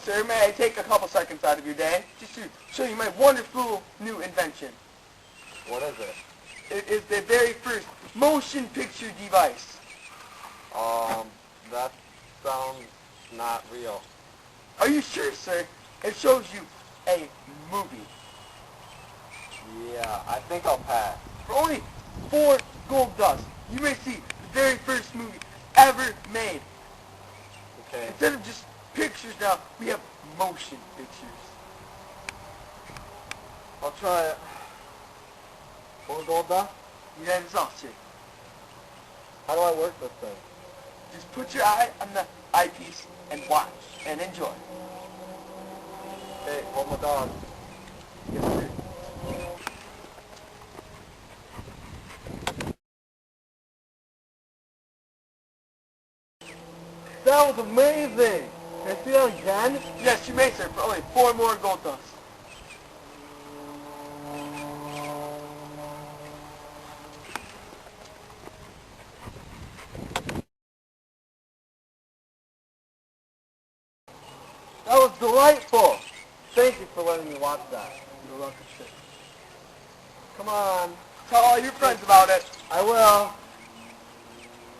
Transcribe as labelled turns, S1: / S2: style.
S1: sir, may I take a couple seconds out of your day just to show you my wonderful new invention.
S2: What is it?
S1: It is the very first motion picture device.
S2: That sounds not real.
S1: Are you sure, sir? It shows you a movie.
S2: Yeah, I think I'll pass.
S1: For only 4 gold dust, you may see the very first movie ever made.
S2: Okay.
S1: Instead of just pictures now, we have motion pictures.
S2: I'll try it. 4 gold dust?
S1: Yeah, it's all shit.
S2: How do I work this thing?
S1: Just put your eye on the eyepiece and watch and enjoy.
S2: Hey, hold my dog.
S1: Yes, sir.
S2: That was amazing! Can I see that again?
S1: Yes, you may, sir, for only 4 more gold dust.
S2: That was delightful! Thank you for letting me watch that.
S1: You're welcome, sir.
S2: Come on.
S1: Tell all your friends about it.
S2: I will.